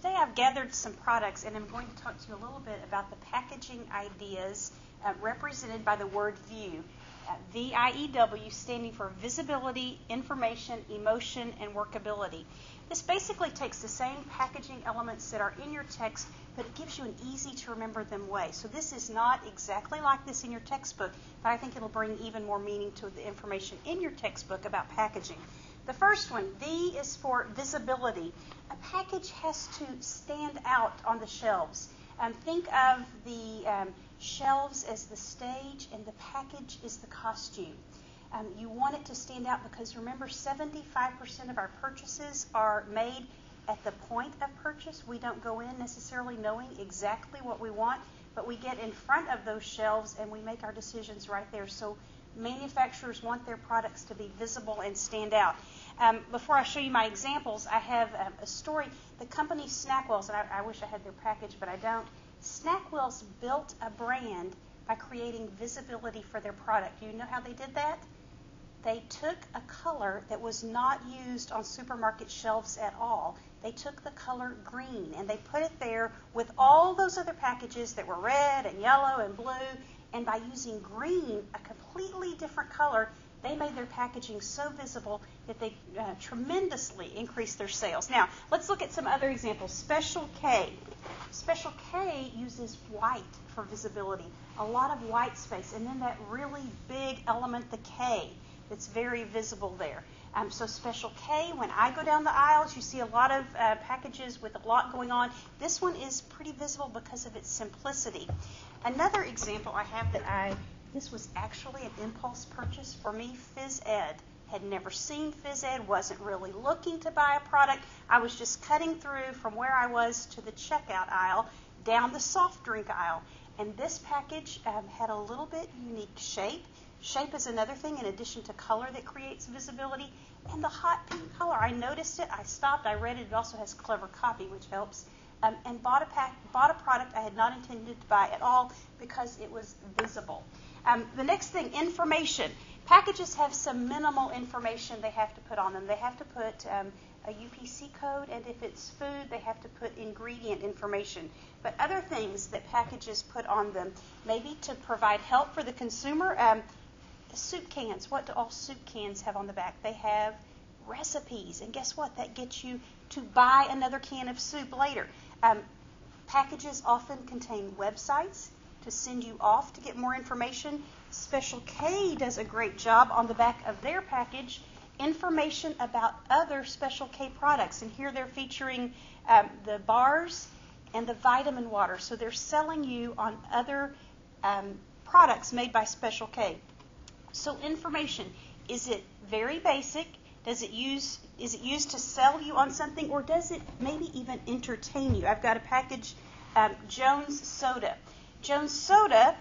today I've gathered some products, and I'm going to talk to you a little bit about the packaging ideas represented by the word VIEW. VIEW standing for visibility, information, emotion, and workability. This basically takes the same packaging elements that are in your text, but it gives you an easy to remember them way. So this is not exactly like this in your textbook, but I think it'll bring even more meaning to the information in your textbook about packaging. The first one, V, is for visibility. A package has to stand out on the shelves. Think of the shelves as the stage and the package is the costume. You want it to stand out because remember 75% of our purchases are made at the point of purchase. We don't go in necessarily knowing exactly what we want, but we get in front of those shelves and we make our decisions right there. So manufacturers want their products to be visible and stand out. Before I show you my examples, I have a story. The company Snackwells, and I wish I had their package, but I don't. Snackwells built a brand by creating visibility for their product. You know how they did that? They took a color that was not used on supermarket shelves at all. They took the color green and they put it there with all those other packages that were red and yellow and blue. And by using green, a completely different color, they made their packaging so visible that they tremendously increased their sales. Now, let's look at some other examples. Special K. Special K uses white for visibility, a lot of white space, and then that really big element, the K, that's very visible there. So Special K, when I go down the aisles, you see a lot of packages with a lot going on. This one is pretty visible because of its simplicity. Another example I have this was actually an impulse purchase for me, Phys Ed. Had never seen Phys Ed, wasn't really looking to buy a product. I was just cutting through from where I was to the checkout aisle, down the soft drink aisle. And this package had a little bit unique shape. Shape is another thing in addition to color that creates visibility. And the hot pink color, I noticed it, I stopped, I read it. It also has clever copy, which helps. And bought a product I had not intended to buy at all because it was visible. The next thing, information. Packages have some minimal information they have to put on them. They have to put a UPC code, and if it's food, they have to put ingredient information. But other things that packages put on them, maybe to provide help for the consumer, soup cans. What do all soup cans have on the back? They have recipes, and guess what? That gets you to buy another can of soup later. Packages often contain websites to send you off to get more information. Special K does a great job on the back of their package, information about other Special K products. And here they're featuring the bars and the vitamin water. So they're selling you on other products made by Special K. So information, is it very basic? Is it used to sell you on something, or does it maybe even entertain you? I've got a package, Jones Soda. Jones Soda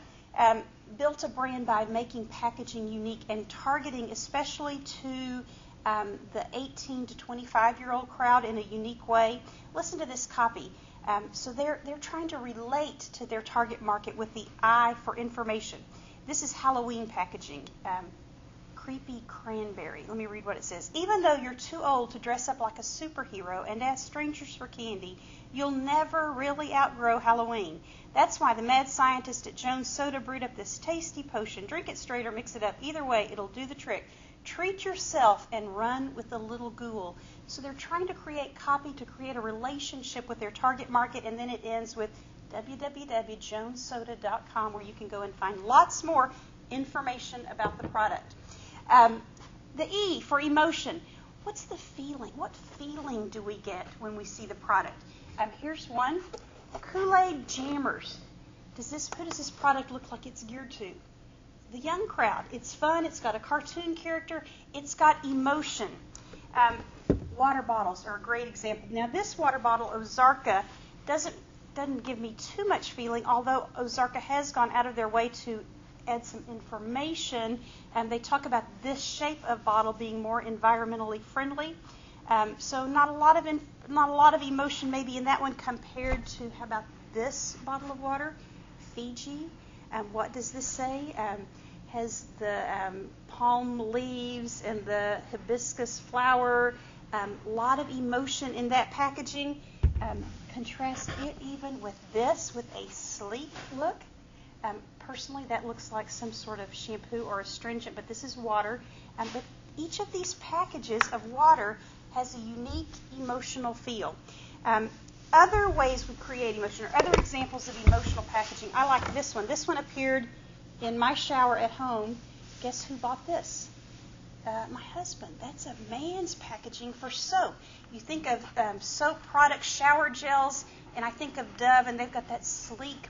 built a brand by making packaging unique and targeting especially to the 18 to 25-year-old crowd in a unique way. Listen to this copy. So they're trying to relate to their target market with the I for information. This is Halloween packaging. Creepy cranberry. Let me read what it says. Even though you're too old to dress up like a superhero and ask strangers for candy, you'll never really outgrow Halloween. That's why the mad scientist at Jones Soda brewed up this tasty potion. Drink it straight or mix it up. Either way, it'll do the trick. Treat yourself and run with the little ghoul. So they're trying to create copy to create a relationship with their target market, and then it ends with www.jonessoda.com, where you can go and find lots more information about the product. The E for emotion. What's the feeling? What feeling do we get when we see the product? Here's one. Kool-Aid Jammers. Who does this product look like it's geared to? The young crowd. It's fun. It's got a cartoon character. It's got emotion. Water bottles are a great example. Now, this water bottle, Ozarka, doesn't give me too much feeling, although Ozarka has gone out of their way to add some information. They talk about this shape of bottle being more environmentally friendly. So not a lot of emotion maybe in that one compared to, how about this bottle of water, Fiji. What does this say? Has the palm leaves and the hibiscus flower. A lot of emotion in that packaging. Contrast it even with this, with a sleek look. Personally, that looks like some sort of shampoo or astringent, but this is water. But each of these packages of water has a unique emotional feel. Other ways we create emotion, or other examples of emotional packaging. I like this one. This one appeared in my shower at home. Guess who bought this? My husband. That's a man's packaging for soap. You think of soap products, shower gels, and I think of Dove, and they've got that sleek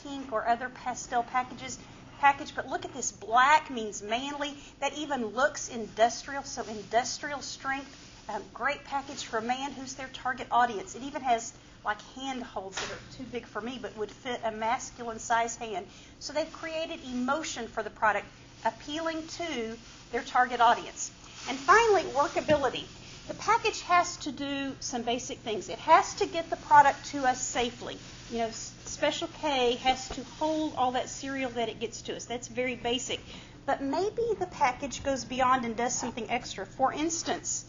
pink or other pastel package. But look at this. Black means manly. That even looks industrial, so industrial strength. Great package for a man. Who's their target audience? It even has like handholds that are too big for me, but would fit a masculine size hand. So they've created emotion for the product, appealing to their target audience. And finally, workability. The package has to do some basic things. It has to get the product to us safely. You know, Special K has to hold all that cereal that it gets to us. That's very basic. But maybe the package goes beyond and does something extra. For instance,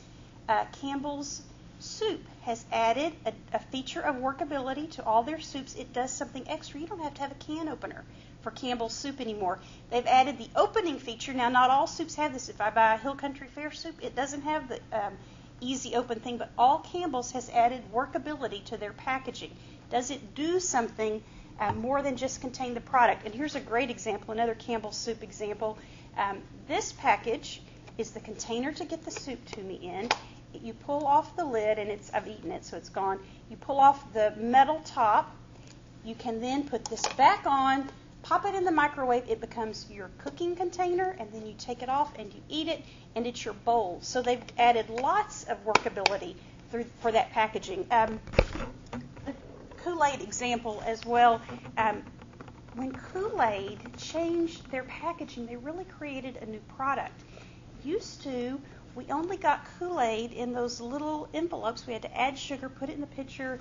Campbell's Soup has added a feature of workability to all their soups. It does something extra. You don't have to have a can opener for Campbell's Soup anymore. They've added the opening feature. Now, not all soups have this. If I buy a Hill Country Fare soup, it doesn't have the easy open thing, but all Campbell's has added workability to their packaging. Does it do something more than just contain the product? And here's a great example, another Campbell's Soup example. This package is the container to get the soup to me in. You pull off the lid, and I've eaten it, so it's gone. You pull off the metal top. You can then put this back on, pop it in the microwave. It becomes your cooking container, and then you take it off and you eat it, and it's your bowl. So they've added lots of workability for that packaging. The Kool-Aid example as well. When Kool-Aid changed their packaging, they really created a new product. Used to, we only got Kool-Aid in those little envelopes. We had to add sugar, put it in the pitcher,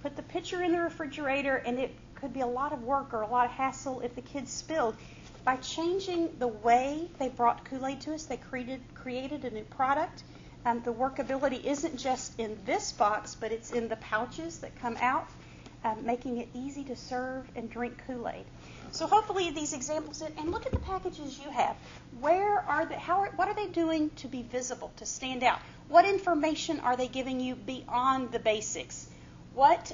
put the pitcher in the refrigerator, and it could be a lot of work or a lot of hassle if the kids spilled. By changing the way they brought Kool-Aid to us, they created a new product. The workability isn't just in this box, but it's in the pouches that come out, making it easy to serve and drink Kool-Aid. So hopefully these examples, and look at the packages you have. What are they doing to be visible, to stand out? What information are they giving you beyond the basics? What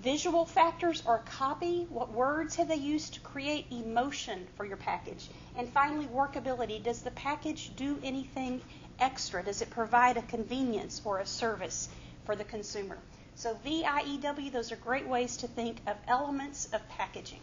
visual factors or copy? What words have they used to create emotion for your package? And finally, workability. Does the package do anything extra? Does it provide a convenience or a service for the consumer? So VIEW, those are great ways to think of elements of packaging.